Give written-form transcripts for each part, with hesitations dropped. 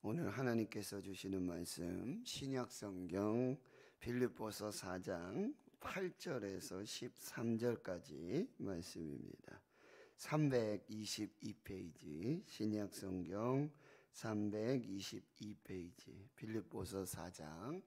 오늘 하나님께서 주시는 말씀 신약성경 빌립보서 4장 8절에서 13절까지 말씀입니다. 322페이지 신약성경 322페이지 빌립보서 4장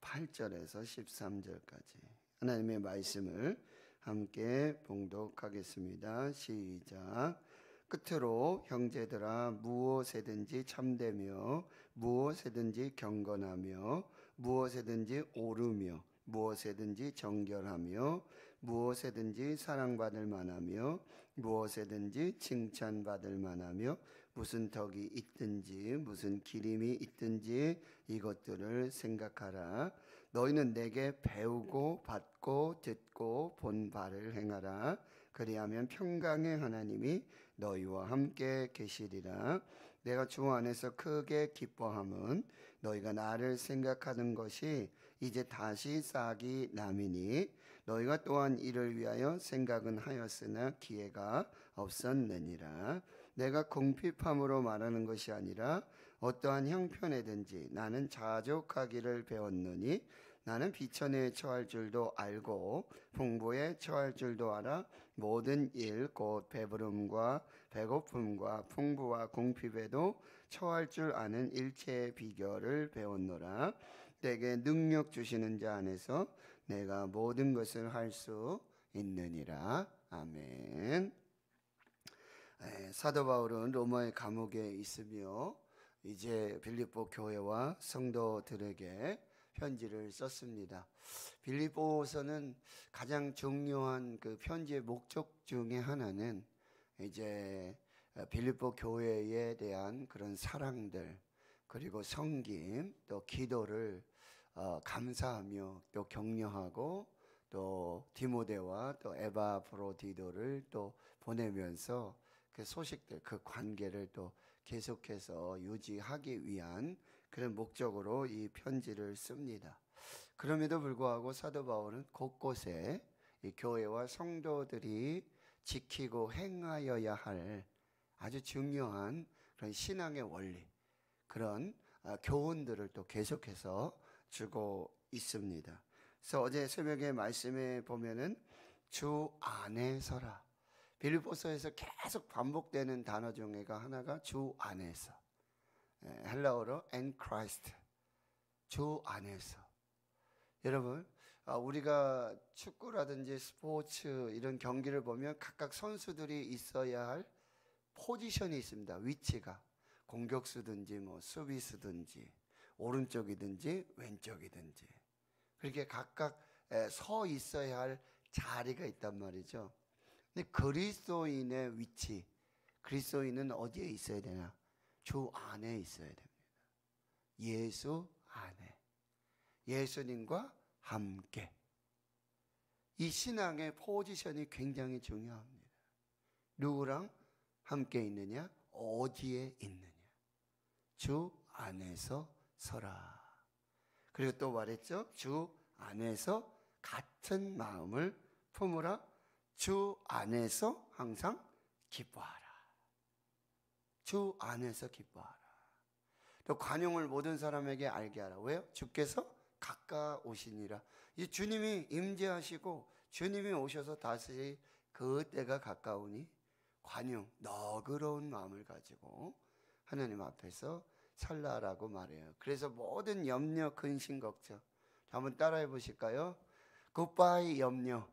8절에서 13절까지 하나님의 말씀을 함께 봉독하겠습니다. 시작. 끝으로 형제들아 무엇에든지 참되며 무엇에든지 경건하며 무엇에든지 옳으며 무엇에든지 정결하며 무엇에든지 사랑받을 만하며 무엇에든지 칭찬받을 만하며 무슨 덕이 있든지 무슨 기림이 있든지 이것들을 생각하라. 너희는 내게 배우고 받고 듣고 본 바를 행하라. 그리하면 평강의 하나님이 너희와 함께 계시리라. 내가 주 안에서 크게 기뻐함은 너희가 나를 생각하는 것이 이제 다시 싹이 남이니 너희가 또한 이를 위하여 생각은 하였으나 기회가 없었느니라. 내가 궁핍함으로 말하는 것이 아니라 어떠한 형편에든지 나는 자족하기를 배웠노니 나는 비천에 처할 줄도 알고 풍부에 처할 줄도 알아. 모든 일 곧 배부름과 배고픔과 풍부와 궁핍에도 처할 줄 아는 일체의 비결을 배웠노라. 내게 능력 주시는 자 안에서 내가 모든 것을 할 수 있느니라. 아멘. 사도 바울은 로마의 감옥에 있으며 이제 빌립보 교회와 성도들에게 편지를 썼습니다. 빌립보서는 가장 중요한 그 편지의 목적 중에 하나는 이제 빌립보 교회에 대한 그런 사랑들 그리고 섬김 또 기도를 감사하며 또 격려하고 또 디모데와 또 에바프로디도를 또 보내면서 그 소식들 그 관계를 또 계속해서 유지하기 위한 그런 목적으로 이 편지를 씁니다. 그럼에도 불구하고 사도 바울은 곳곳에 이 교회와 성도들이 지키고 행하여야 할 아주 중요한 그런 신앙의 원리 그런 교훈들을 또 계속해서 주고 있습니다. 그래서 어제 새벽에 말씀에 보면은 주 안에서라. 빌립보서에서 계속 반복되는 단어 중에가 하나가 주 안에서. 헬라어로 in Christ. 주 안에서. 여러분, 우리가 축구라든지 스포츠 이런 경기를 보면 각각 선수들이 있어야 할 포지션이 있습니다. 위치가. 공격수든지 뭐 수비수든지 오른쪽이든지 왼쪽이든지 그렇게 각각 서 있어야 할 자리가 있단 말이죠. 근데 그리스도인의 위치, 그리스도인은 어디에 있어야 되나? 주 안에 있어야 됩니다. 예수 안에, 예수님과 함께. 이 신앙의 포지션이 굉장히 중요합니다. 누구랑 함께 있느냐? 어디에 있느냐? 주 안에서 서라. 그리고 또 말했죠. 주 안에서 같은 마음을 품으라. 주 안에서 항상 기뻐하라. 주 안에서 기뻐하라. 또 관용을 모든 사람에게 알게 하라. 왜요? 주께서 가까우시니라. 이 주님이 임재하시고 주님이 오셔서 다시 그 때가 가까우니 관용, 너그러운 마음을 가지고 하나님 앞에서 살라라고 말해요. 그래서 모든 염려, 근심, 걱정 한번 따라해 보실까요? 굿바이 염려.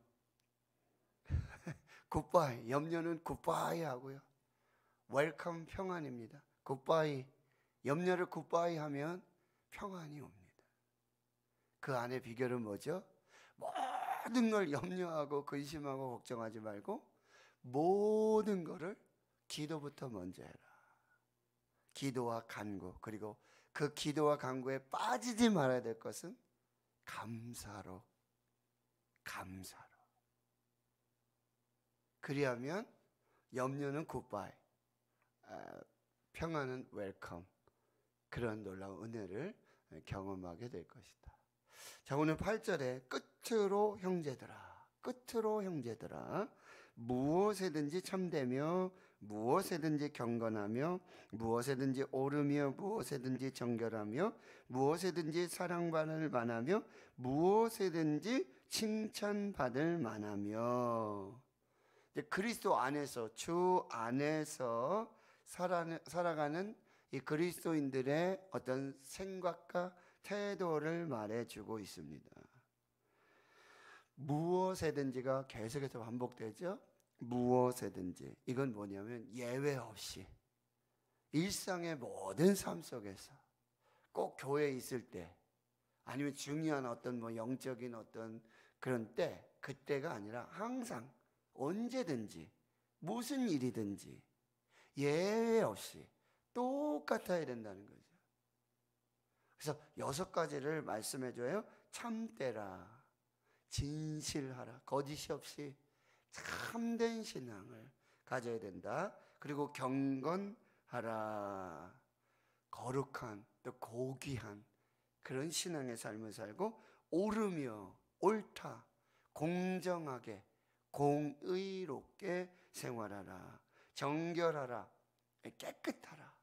굿바이 염려는 굿바이 하고요. 웰컴 평안입니다. 굿바이 염려를 굿바이 하면 평안이 옵니다. 그 안에 비결은 뭐죠? 모든 걸 염려하고 근심하고 걱정하지 말고 모든 거를 기도부터 먼저 해라. 기도와 간구 그리고 그 기도와 간구에 빠지지 말아야 될 것은 감사로 그리하면 염려는 굿바이 평안은 웰컴 그런 놀라운 은혜를 경험하게 될 것이다. 자, 오늘 8절에 끝으로 형제들아 무엇에든지 참되며 무엇에든지 경건하며 무엇에든지 오르며 무엇에든지 정결하며 무엇에든지 사랑받을 만하며 무엇에든지 칭찬받을 만하며. 그리스도 안에서, 주 안에서 살아가는 이 그리스도인들의 어떤 생각과 태도를 말해주고 있습니다. 무엇에든지가 계속해서 반복되죠. 무엇에든지. 이건 뭐냐면 예외 없이 일상의 모든 삶 속에서, 꼭 교회에 있을 때, 아니면 중요한 어떤 영적인 어떤 그런 때, 그때가 아니라 항상 언제든지 무슨 일이든지 예외 없이 똑같아야 된다는 거죠. 그래서 6가지를 말씀해줘요. 참되라, 진실하라, 거짓이 없이 참된 신앙을 가져야 된다. 그리고 경건하라, 거룩한 또 고귀한 그런 신앙의 삶을 살고, 오르며 옳다, 공정하게 공의롭게 생활하라, 정결하라, 깨끗하라,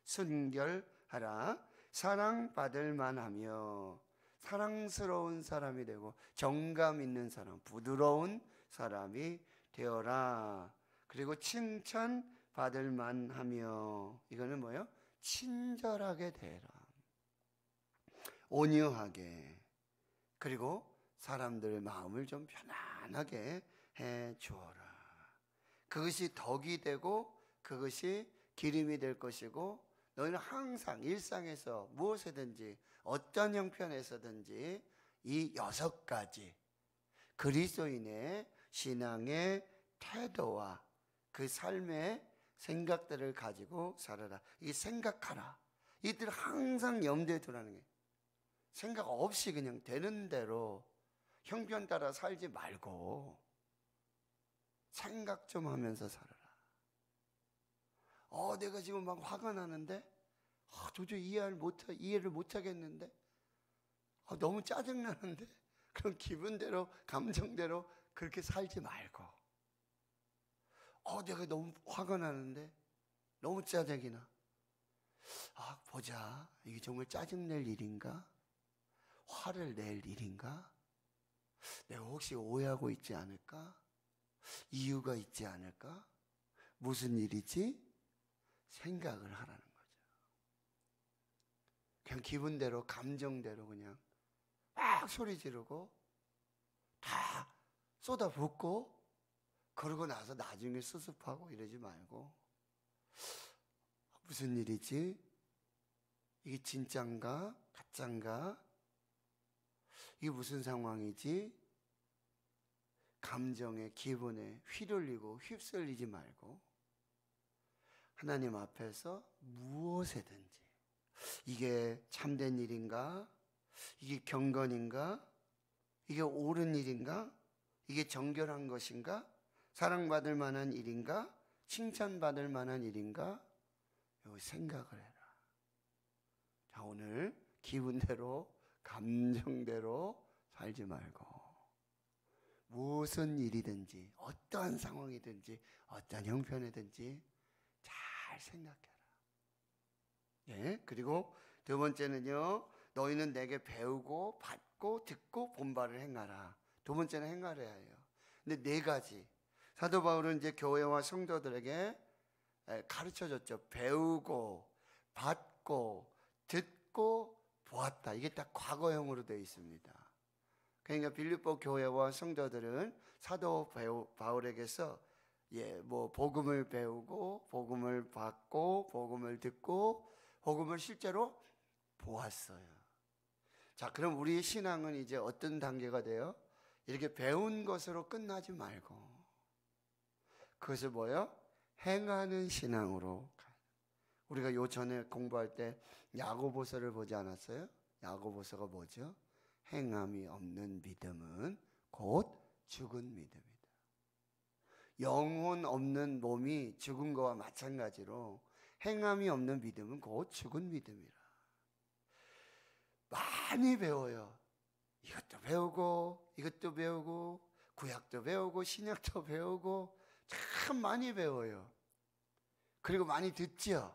순결하라, 사랑받을 만하며 사랑스러운 사람이 되고 정감 있는 사람, 부드러운 사람이 되어라. 그리고 칭찬받을 만하며, 이거는 뭐예요? 친절하게 되라, 온유하게, 그리고 사람들의 마음을 좀 편안하게 해 주어라. 그것이 덕이 되고 그것이 기름이 될 것이고, 너희는 항상 일상에서 무엇이든지 어떤 형편에서든지 이 6가지 그리스도인의 신앙의 태도와 그 삶의 생각들을 가지고 살아라. 이 생각하라, 이들 항상 염두에 두라는 거예요. 생각 없이 그냥 되는 대로 형편 따라 살지 말고 생각 좀 하면서 살아라. 내가 지금 막 화가 나는데 도저히 이해를 못 하겠는데, 너무 짜증나는데, 그런 기분대로 감정대로 그렇게 살지 말고, 내가 너무 화가 나는데, 너무 짜증이 나. 보자, 이게 정말 짜증낼 일인가? 화를 낼 일인가? 내가 혹시 오해하고 있지 않을까? 이유가 있지 않을까? 무슨 일이지? 생각을 하라는 거죠. 그냥 기분대로, 감정대로 그냥 막 소리 지르고 다 쏟아붓고, 그러고 나서 나중에 수습하고 이러지 말고, 무슨 일이지? 이게 진짠가? 가짠가? 이게 무슨 상황이지? 감정에, 기분에 휘둘리고 휩쓸리지 말고, 하나님 앞에서 무엇이든지, 이게 참된 일인가? 이게 경건인가? 이게 옳은 일인가? 이게 정결한 것인가? 사랑받을 만한 일인가? 칭찬받을 만한 일인가? 여기 생각을 해라. 자, 오늘 기분대로, 감정대로 살지 말고, 무슨 일이든지 어떠한 상황이든지 어떤 형편이든지 잘 생각해라. 예, 그리고 2번째는요, 너희는 내게 배우고 받고 듣고 본바를 행하라. 2번째는 행하려야 해요. 근데 4가지 사도 바울은 이제 교회와 성도들에게 가르쳐줬죠. 배우고 받고 듣고 보았다. 이게 딱 과거형으로 되어 있습니다. 그러니까 빌립보 교회와 성도들은 사도 바울에게서 복음을 배우고 복음을 받고 복음을 듣고 복음을 실제로 보았어요. 자, 그럼 우리의 신앙은 이제 어떤 단계가 돼요? 이렇게 배운 것으로 끝나지 말고, 그것을 뭐예요? 행하는 신앙으로. 우리가 요 전에 공부할 때 야고보서를 보지 않았어요? 야고보서가 뭐죠? 행함이 없는 믿음은 곧 죽은 믿음이다. 영혼 없는 몸이 죽은 거와 마찬가지로 행함이 없는 믿음은 곧 죽은 믿음이라. 많이 배워요. 이것도 배우고 이것도 배우고 구약도 배우고 신약도 배우고 참 많이 배워요. 그리고 많이 듣지요.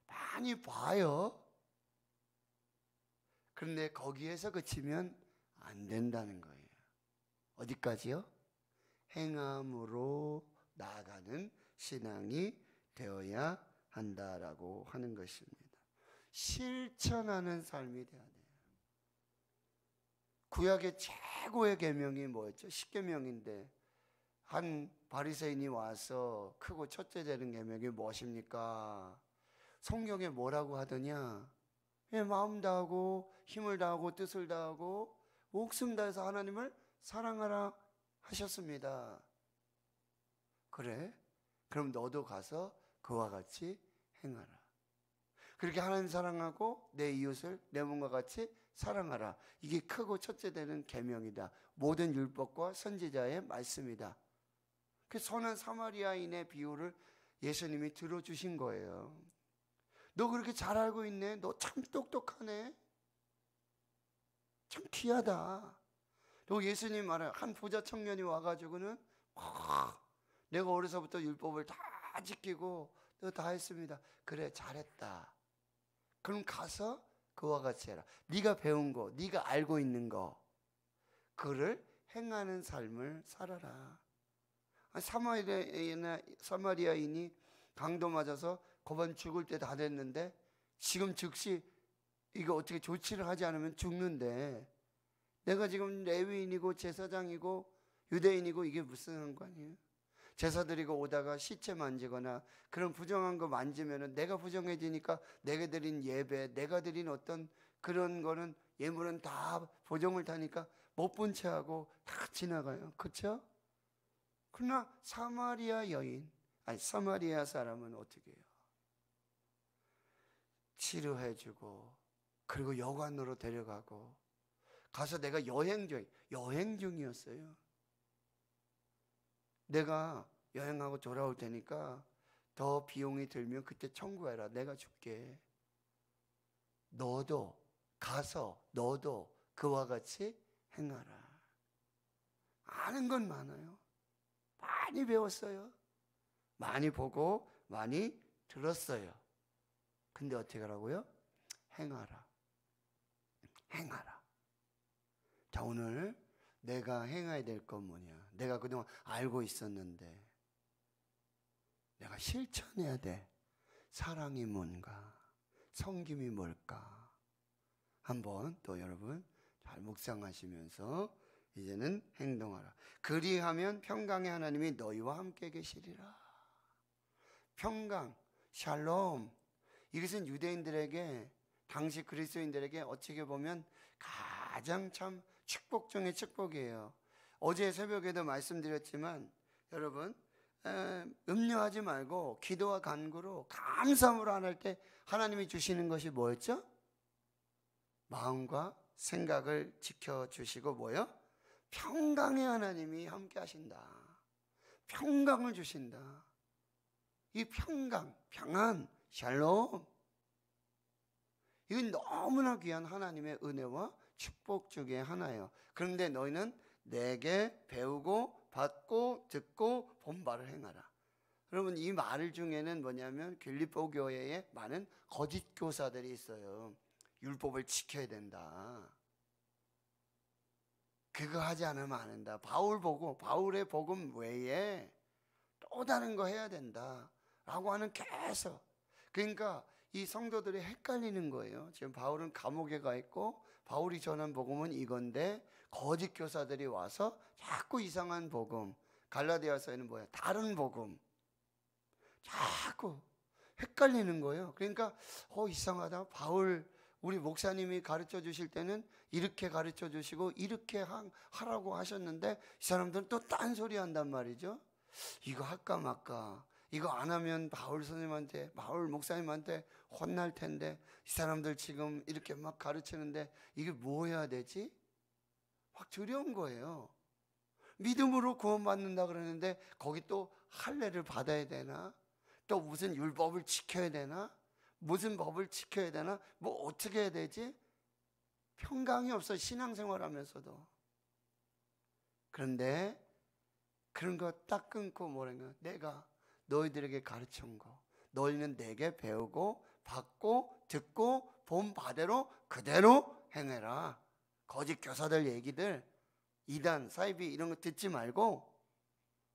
많이 봐요. 그런데 거기에서 그치면 안 된다는 거예요. 어디까지요? 행함으로 나아가는 신앙이 되어야 한다라고 하는 것입니다. 실천하는 삶이 돼야 돼요. 구약의 최고의 계명이 뭐였죠? 10계명인데 한 바리새인이 와서 크고 첫째 되는 계명이 무엇입니까? 성경에 뭐라고 하더냐? 마음 다하고 힘을 다하고 뜻을 다하고 목숨 다해서 하나님을 사랑하라 하셨습니다. 그래? 그럼 너도 가서 그와 같이 행하라. 그렇게 하나님 사랑하고 내 이웃을 내 몸과 같이 사랑하라. 이게 크고 첫째 되는 계명이다. 모든 율법과 선지자의 말씀이다. 그 선한 사마리아인의 비유를 예수님이 들어주신 거예요. 너 그렇게 잘 알고 있네. 너 참 똑똑하네. 참 귀하다. 그리고 예수님 말은 한 부자 청년이 와가지고는 내가 어려서부터 율법을 다 지키고 다 했습니다. 그래, 잘했다. 그럼 가서 그와 같이 해라. 네가 배운 거, 네가 알고 있는 거, 그를 행하는 삶을 살아라. 사마리아인이 강도 맞아서 그번 죽을 때 다 됐는데 지금 즉시 이거 어떻게 조치를 하지 않으면 죽는데, 내가 지금 레위인이고 제사장이고 유대인이고 이게 무슨 상관이에요? 제사 드리고 오다가 시체 만지거나 그런 부정한 거 만지면은 내가 부정해지니까 내가 드린 예배, 내가 드린 어떤 그런 거는 예물은 다 보정을 타니까 못 본 채 하고 다 지나가요. 그렇죠? 그러나 사마리아 사람은 어떻게 해요? 치료해주고 그리고 여관으로 데려가고 가서 내가 여행 중이었어요. 내가 여행하고 돌아올 테니까 더 비용이 들면 그때 청구해라. 내가 줄게. 너도 가서 너도 그와 같이 행하라. 아는 건 많아요. 많이 배웠어요. 많이 보고 많이 들었어요. 근데 어떻게 하라고요? 행하라. 행하라. 자, 오늘 내가 행해야 될 건 뭐냐? 내가 그동안 알고 있었는데 내가 실천해야 돼. 사랑이 뭔가? 섬김이 뭘까? 한번 또 여러분 잘 묵상하시면서 이제는 행동하라. 그리하면 평강의 하나님이 너희와 함께 계시리라. 평강, 샬롬. 이것은 유대인들에게, 당시 그리스도인들에게 어떻게 보면 가장 참 축복 중의 축복이에요. 어제 새벽에도 말씀드렸지만 여러분, 음료하지 말고 기도와 간구로 감사함으로 안 할 때 하나님이 주시는 것이 뭐였죠? 마음과 생각을 지켜주시고 뭐요? 평강의 하나님이 함께 하신다. 평강을 주신다. 이 평강, 평안, 샬롬, 이건 너무나 귀한 하나님의 은혜와 축복 중에 하나예요. 그런데 너희는 내게 배우고 받고 듣고 본 바를 행하라. 여러분, 이 말 중에는 뭐냐면 빌립보 교회에 많은 거짓 교사들이 있어요. 율법을 지켜야 된다. 그거 하지 않으면 안 된다. 바울의 복음 외에 또 다른 거 해야 된다 라고 하는 계속. 그러니까 이 성도들이 헷갈리는 거예요. 지금 바울은 감옥에 가 있고 바울이 전한 복음은 이건데 거짓 교사들이 와서 자꾸 이상한 복음, 갈라디아서에는 뭐야? 다른 복음 자꾸 헷갈리는 거예요. 그러니까 이상하다. 바울 우리 목사님이 가르쳐 주실 때는 이렇게 가르쳐 주시고 이렇게 하라고 하셨는데 이 사람들은 또 딴소리 한단 말이죠. 이거 할까 말까. 이거 안 하면 바울 목사님한테 혼날 텐데 이 사람들 지금 이렇게 막 가르치는데 이게 뭐 해야 되지? 막 두려운 거예요. 믿음으로 구원받는다 그러는데 거기 또 할례를 받아야 되나? 또 무슨 율법을 지켜야 되나? 무슨 법을 지켜야 되나? 뭐 어떻게 해야 되지? 평강이 없어, 신앙생활 하면서도. 그런데 그런 거 딱 끊고 뭐라냐? 내가 너희들에게 가르친 거 너희는 내게 배우고 받고 듣고 본 바대로 그대로 행해라. 거짓 교사들 얘기들 이단 사이비 이런 거 듣지 말고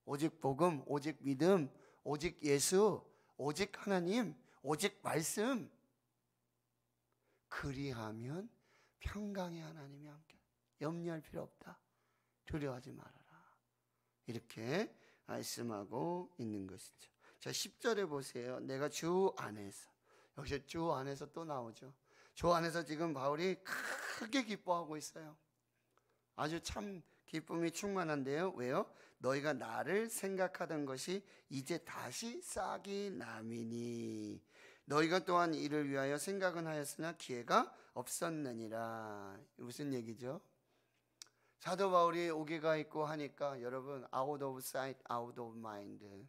오직 복음, 오직 믿음, 오직 예수, 오직 하나님, 오직 말씀. 그리하면 평강의 하나님이 함께. 염려할 필요 없다. 두려워하지 말아라. 이렇게 말씀하고 있는 것이죠. 자, 10절에 보세요. 내가 주 안에서. 여기서 주 안에서 또 나오죠. 주 안에서 지금 바울이 크게 기뻐하고 있어요. 아주 참 기쁨이 충만한데요. 왜요? 너희가 나를 생각하던 것이 이제 다시 싹이 남이니 너희가 또한 이를 위하여 생각은 하였으나 기회가 없었느니라. 무슨 얘기죠? 사도 바울이 오개가 있고 하니까 여러분 out of sight, out of mind.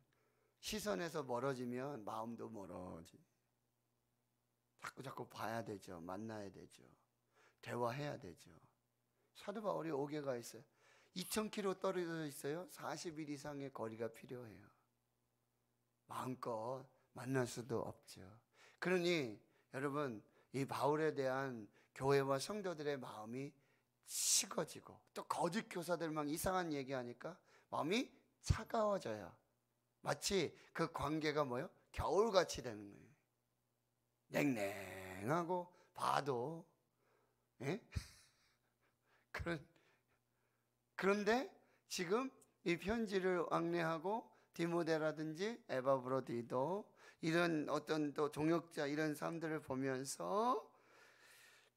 시선에서 멀어지면 마음도 멀어지. 자꾸 봐야 되죠. 만나야 되죠. 대화해야 되죠. 사도 바울이 오개가 있어요. 2000km 떨어져 있어요. 40일 이상의 거리가 필요해요. 마음껏 만날 수도 없죠. 그러니 여러분 이 바울에 대한 교회와 성도들의 마음이 식어지고 또 거짓 교사들만 이상한 얘기하니까 마음이 차가워져요. 마치 그 관계가 뭐예요? 겨울같이 되는 거예요. 냉랭하고 봐도 예? 그런데 지금 이 편지를 왕래하고 디모데라든지 에바브로디도 이런 어떤 또 동역자 이런 사람들을 보면서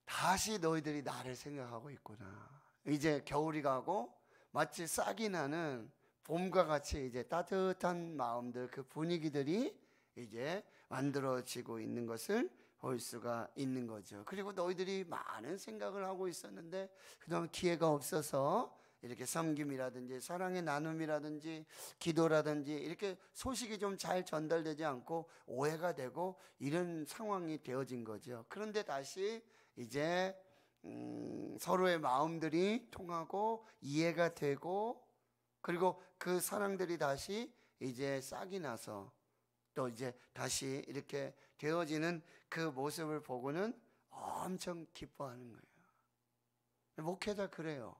다시 너희들이 나를 생각하고 있구나. 이제 겨울이 가고 마치 싹이 나는 봄과 같이 이제 따뜻한 마음들 그 분위기들이 이제 만들어지고 있는 것을 볼 수가 있는 거죠. 그리고 너희들이 많은 생각을 하고 있었는데 그동안 기회가 없어서 이렇게 섬김이라든지 사랑의 나눔이라든지 기도라든지 이렇게 소식이 좀 잘 전달되지 않고 오해가 되고 이런 상황이 되어진 거죠. 그런데 다시 이제 서로의 마음들이 통하고 이해가 되고 그리고 그 사랑들이 다시 이제 싹이 나서 또 이제 다시 이렇게 되어지는 그 모습을 보고는 엄청 기뻐하는 거예요. 목회자 그래요.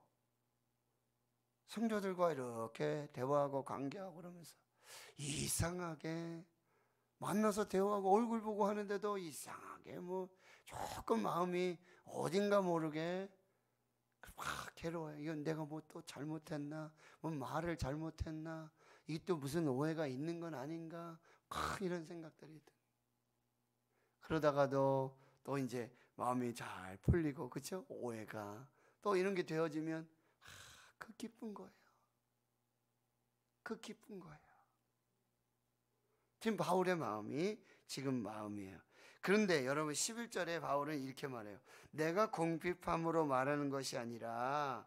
성도들과 이렇게 대화하고 관계하고 그러면서 이상하게 만나서 대화하고 얼굴 보고 하는데도 이상하게 뭐 조금 마음이 어딘가 모르게 막 괴로워요. 이건 내가 뭐 또 잘못했나? 뭐 말을 잘못했나? 이게 또 무슨 오해가 있는 건 아닌가? 이런 생각들이 들. 그러다가도 또 이제 마음이 잘 풀리고 그렇죠? 오해가 또 이런 게 되어지면 그 기쁜 거예요. 그 기쁜 거예요. 지금 바울의 마음이 지금 마음이에요. 그런데 여러분 11절에 바울은 이렇게 말해요. 내가 궁핍함으로 말하는 것이 아니라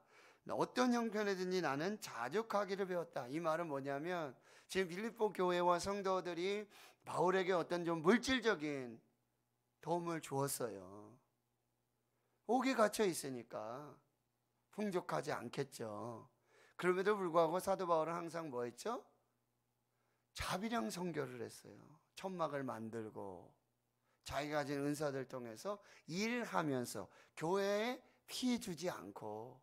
어떤 형편이든지 나는 자족하기를 배웠다. 이 말은 뭐냐면 지금 빌립보 교회와 성도들이 바울에게 어떤 좀 물질적인 도움을 주었어요. 옥에 갇혀 있으니까 풍족하지 않겠죠. 그럼에도 불구하고 사도 바울은 항상 뭐 했죠? 자비량 선교를 했어요. 천막을 만들고 자기가 가진 은사들 통해서 일하면서 교회에 피해 주지 않고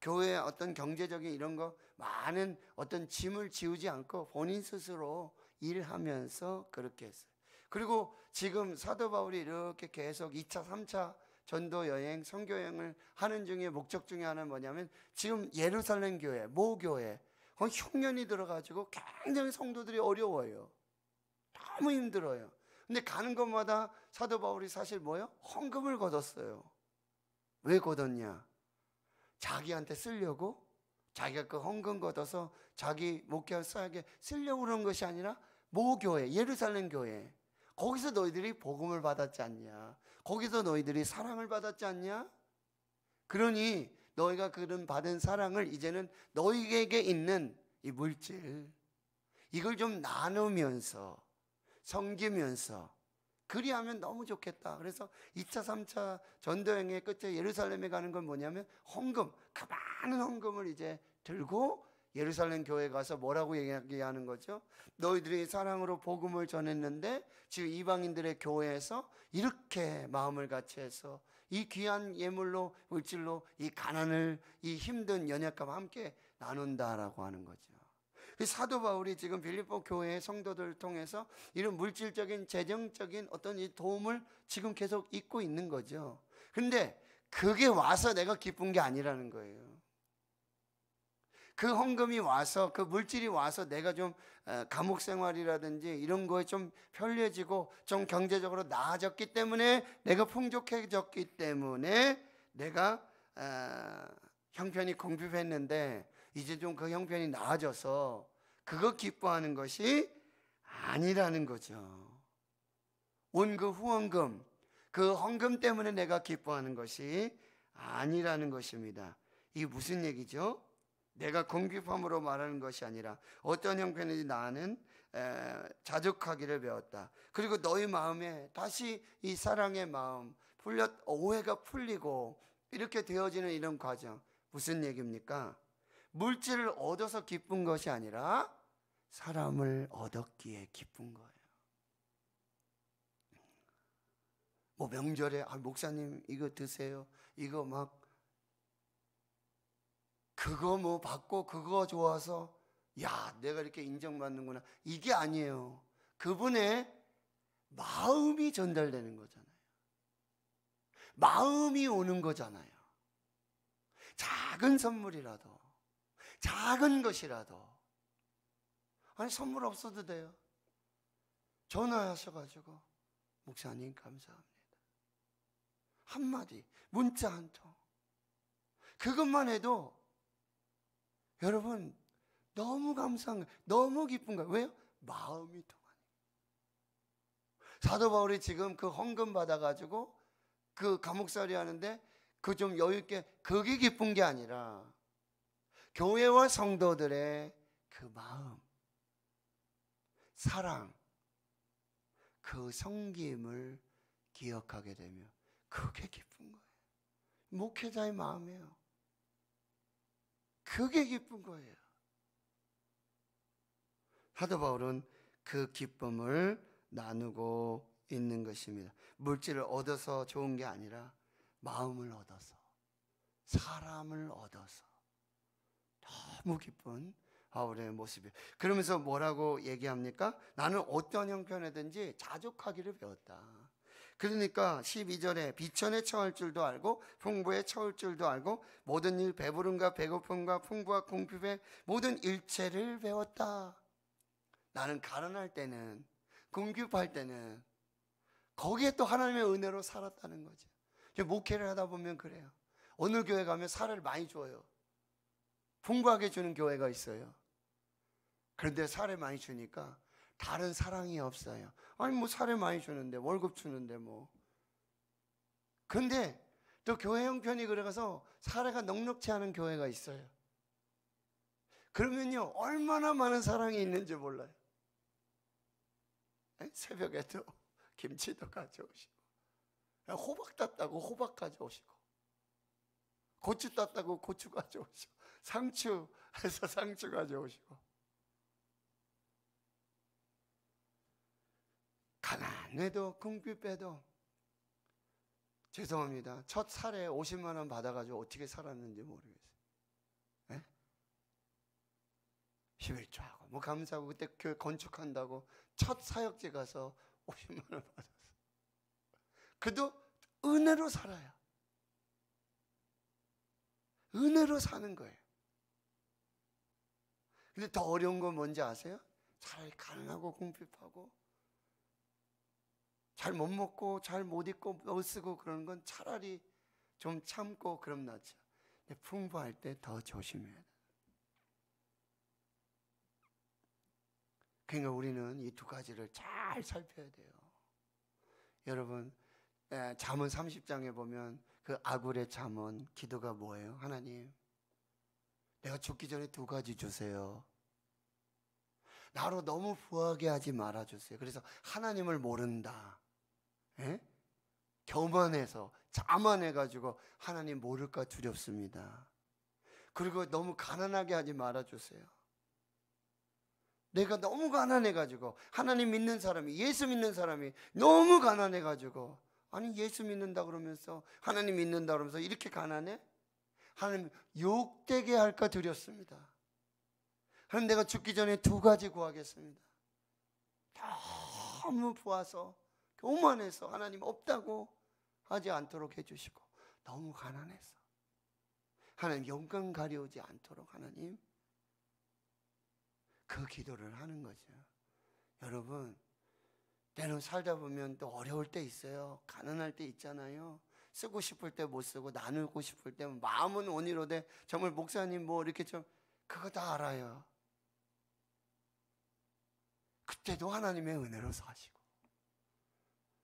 교회에 어떤 경제적인 이런 거 많은 어떤 짐을 지우지 않고 본인 스스로 일하면서 그렇게 했어요. 그리고 지금 사도 바울이 이렇게 계속 2차, 3차 전도 여행, 선교 여행을 하는 중에 목적 중에 하나는 뭐냐면 지금 예루살렘 교회, 모 교회 거기 흉년이 들어가지고 굉장히 성도들이 어려워요. 너무 힘들어요. 근데 가는 곳마다 사도 바울이 사실 뭐예요? 헌금을 걷었어요. 왜 걷었냐? 자기한테 쓰려고? 자기가 그 헌금 걷어서 자기 목회할 사역에 쓰려고 그런 것이 아니라 모 교회, 예루살렘 교회 거기서 너희들이 복음을 받았지 않냐? 거기서 너희들이 사랑을 받았지 않냐? 그러니 너희가 그런 받은 사랑을 이제는 너희에게 있는 이 물질 이걸 좀 나누면서 섬기면서 그리하면 너무 좋겠다. 그래서 2차, 3차 전도여행의 끝에 예루살렘에 가는 건 뭐냐면 헌금, 그 많은 헌금을 이제 들고 예루살렘 교회 가서 뭐라고 얘기하는 거죠? 너희들이 사랑으로 복음을 전했는데 지금 이방인들의 교회에서 이렇게 마음을 같이 해서 이 귀한 예물로 물질로 이 가난을, 이 힘든 연약감 함께 나눈다라고 하는 거죠. 사도 바울이 지금 빌립보 교회의 성도들을 통해서 이런 물질적인 재정적인 어떤 이 도움을 지금 계속 잊고 있는 거죠. 그런데 그게 와서 내가 기쁜 게 아니라는 거예요. 그 헌금이 와서, 그 물질이 와서 내가 좀 감옥 생활이라든지 이런 거에 좀 편리해지고 좀 경제적으로 나아졌기 때문에, 내가 풍족해졌기 때문에 내가 형편이 궁핍했는데 이제 좀 그 형편이 나아져서 그거 기뻐하는 것이 아니라는 거죠. 온 그 후원금, 그 헌금 때문에 내가 기뻐하는 것이 아니라는 것입니다. 이게 무슨 얘기죠? 내가 궁핍함으로 말하는 것이 아니라 어떤 형편이든지 나는 자족하기를 배웠다. 그리고 너희 마음에 다시 이 사랑의 마음 오해가 풀리고 이렇게 되어지는 이런 과정, 무슨 얘기입니까? 물질을 얻어서 기쁜 것이 아니라 사람을 얻었기에 기쁜 거예요. 뭐 명절에 목사님 이거 드세요, 이거 막 그거 뭐 받고 그거 좋아서 야 내가 이렇게 인정받는구나, 이게 아니에요. 그분의 마음이 전달되는 거잖아요. 마음이 오는 거잖아요. 작은 선물이라도, 작은 것이라도. 아니 선물 없어도 돼요. 전화하셔가지고 목사님 감사합니다, 한마디, 문자 한 통, 그것만 해도 여러분 너무 감사한 거예요. 너무 기쁜 거예요. 왜요? 마음이 통하니까. 사도 바울이 지금 그 헌금 받아가지고 그 감옥살이 하는데 그 좀 여유있게, 그게 기쁜 게 아니라 교회와 성도들의 그 마음, 사랑, 그 섬김을 기억하게 되면 그게 기쁜 거예요. 목회자의 마음이에요. 그게 기쁜 거예요. 사도 바울은 그 기쁨을 나누고 있는 것입니다. 물질을 얻어서 좋은 게 아니라 마음을 얻어서, 사람을 얻어서 너무 기쁜 바울의 모습이에요. 그러면서 뭐라고 얘기합니까? 나는 어떤 형편이든지 자족하기를 배웠다. 그러니까 12절에 비천에 처할 줄도 알고 풍부에 처할 줄도 알고 모든 일, 배부름과 배고픔과 풍부와 궁핍의 모든 일체를 배웠다. 나는 가난할 때는, 궁핍할 때는 거기에 또 하나님의 은혜로 살았다는 거죠. 목회를 하다 보면 그래요. 어느 교회 가면 살을 많이 줘요. 풍부하게 주는 교회가 있어요. 그런데 살을 많이 주니까 다른 사랑이 없어요. 아니 뭐 살을 많이 주는데, 월급 주는데 뭐. 그런데 또 교회 형편이 그래가서 사례가 넉넉치 않은 교회가 있어요. 그러면요 얼마나 많은 사랑이 있는지 몰라요. 새벽에도 김치도 가져오시고, 호박 땄다고 호박 가져오시고, 고추 땄다고 고추 가져오시고, 상추 해서 상추 가져오시고. 가난해도 궁핍해도, 죄송합니다, 첫 살에 50만 원 받아가지고 어떻게 살았는지 모르겠어요. 11조하고 뭐 감사하고, 그때 교회 건축한다고 첫 사역지 가서 50만 원 받았어요. 그래도 은혜로 살아요. 은혜로 사는 거예요. 근데 더 어려운 건 뭔지 아세요? 차라리 가난하고 궁핍하고 잘 못 먹고 잘 못 입고 못 쓰고 그러는 건 차라리 좀 참고 그럼 낫죠. 근데 풍부할 때 더 조심해야 돼요. 그러니까 우리는 이 두 가지를 잘 살펴야 돼요. 여러분, 잠언 30장에 보면 그 아굴의 잠언 기도가 뭐예요? 하나님, 내가 죽기 전에 두 가지 주세요. 나로 너무 부하게 하지 말아주세요. 그래서 하나님을 모른다, 교만해서 자만해가지고 하나님 모를까 두렵습니다. 그리고 너무 가난하게 하지 말아주세요. 내가 너무 가난해가지고, 하나님 믿는 사람이, 예수 믿는 사람이 너무 가난해가지고, 아니 예수 믿는다 그러면서, 하나님 믿는다 그러면서 이렇게 가난해? 하나님 욕되게 할까 두렵습니다. 하나님, 내가 죽기 전에 두 가지 구하겠습니다. 너무 부어서 교만해서 하나님 없다고 하지 않도록 해주시고, 너무 가난해서 하나님 영광 가려우지 않도록 하나님, 그 기도를 하는 거죠. 여러분, 때는 살다 보면 또 어려울 때 있어요. 가난할 때 있잖아요. 쓰고 싶을 때 못 쓰고, 나누고 싶을 때 마음은 온이로되, 정말 목사님 뭐 이렇게 좀, 그거 다 알아요. 그때도 하나님의 은혜로 사시고,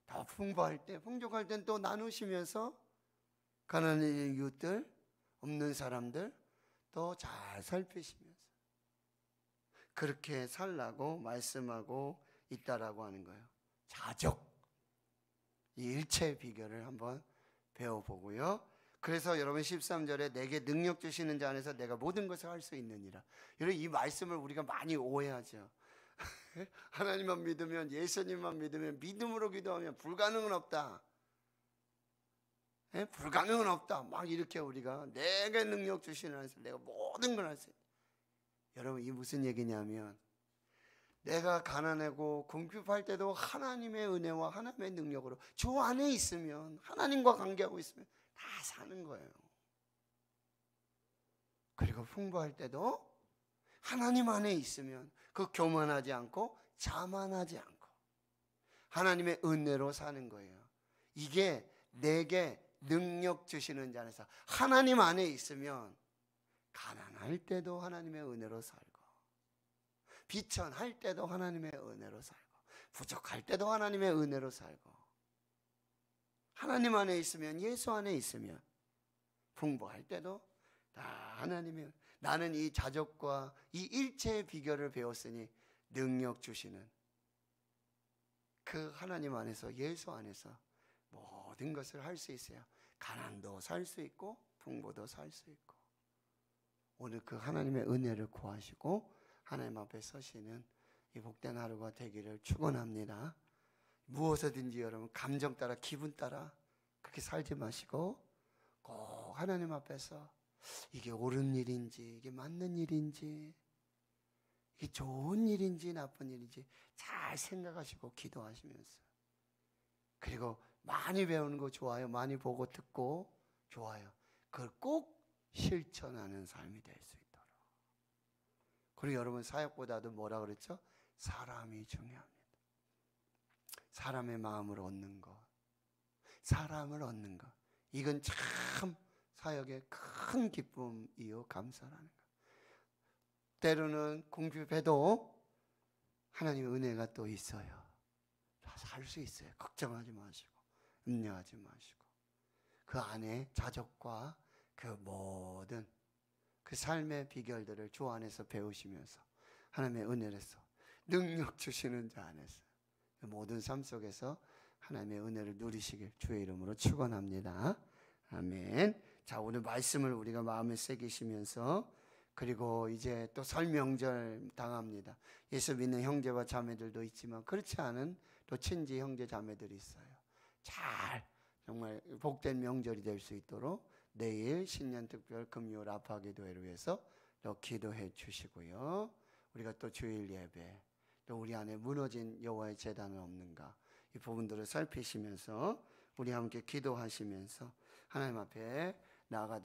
더 풍부할 때, 풍족할 땐 또 나누시면서 가난한 이웃들, 없는 사람들 또 잘 살피시면서 그렇게 살라고 말씀하고 있다라고 하는 거예요. 자족, 이 일체의 비결을 한번 배워보고요. 그래서 여러분 13절에 내게 능력 주시는 자 안에서 내가 모든 것을 할 수 있느니라. 여러분, 이 말씀을 우리가 많이 오해하죠. 하나님만 믿으면, 예수님만 믿으면, 믿음으로 기도하면 불가능은 없다. 불가능은 없다. 막 이렇게 우리가, 내게 능력 주시는 안에서 내가 모든 걸 할 수 있다. 여러분, 이 무슨 얘기냐면, 내가 가난하고 궁핍할 때도 하나님의 은혜와 하나님의 능력으로 주 안에 있으면, 하나님과 관계하고 있으면 다 사는 거예요. 그리고 풍부할 때도 하나님 안에 있으면 그 교만하지 않고 자만하지 않고 하나님의 은혜로 사는 거예요. 이게 내게 능력 주시는 자 안에서, 하나님 안에 있으면 가난할 때도 하나님의 은혜로 살고, 비천할 때도 하나님의 은혜로 살고, 부족할 때도 하나님의 은혜로 살고, 하나님 안에 있으면, 예수 안에 있으면 풍부할 때도 다 하나님의, 나는 이 자족과 이 일체의 비결을 배웠으니 능력 주시는 그 하나님 안에서, 예수 안에서 모든 것을 할 수 있어요. 가난도 살 수 있고 풍부도 살 수 있고. 오늘 그 하나님의 은혜를 구하시고 하나님 앞에 서시는 이 복된 하루가 되기를 축원합니다. 무엇이든지 여러분 감정 따라, 기분 따라 그렇게 살지 마시고 꼭 하나님 앞에서 이게 옳은 일인지, 이게 맞는 일인지, 이게 좋은 일인지 나쁜 일인지 잘 생각하시고 기도하시면서, 그리고 많이 배우는 거 좋아요. 많이 보고 듣고 좋아요. 그걸 꼭 실천하는 삶이 될 수 있도록. 그리고 여러분, 사역보다도 뭐라 그랬죠? 사람이 중요합니다. 사람의 마음을 얻는 것, 사람을 얻는 것, 이건 참 사역의 큰 기쁨이요 감사라는 것. 때로는 궁핍해도 하나님의 은혜가 또 있어요. 살 수 있어요. 걱정하지 마시고 염려하지 마시고, 그 안에 자족과 그 모든 그 삶의 비결들을 주 안에서 배우시면서 하나님의 은혜에서, 능력 주시는 자 안에서 모든 삶 속에서 하나님의 은혜를 누리시길 주의 이름으로 축원합니다. 아멘. 자, 오늘 말씀을 우리가 마음에 새기시면서, 그리고 이제 또 설 명절 당합니다. 예수 믿는 형제와 자매들도 있지만 그렇지 않은 또 친지 형제 자매들이 있어요. 잘 정말 복된 명절이 될 수 있도록 내일 신년특별 금요 아파기도회를 위해서 또 기도해 주시고요. 우리가 또 주일 예배, 또 우리 안에 무너진 여호와의 제단은 없는가, 이 부분들을 살피시면서 우리 함께 기도하시면서 하나님 앞에 나아가도록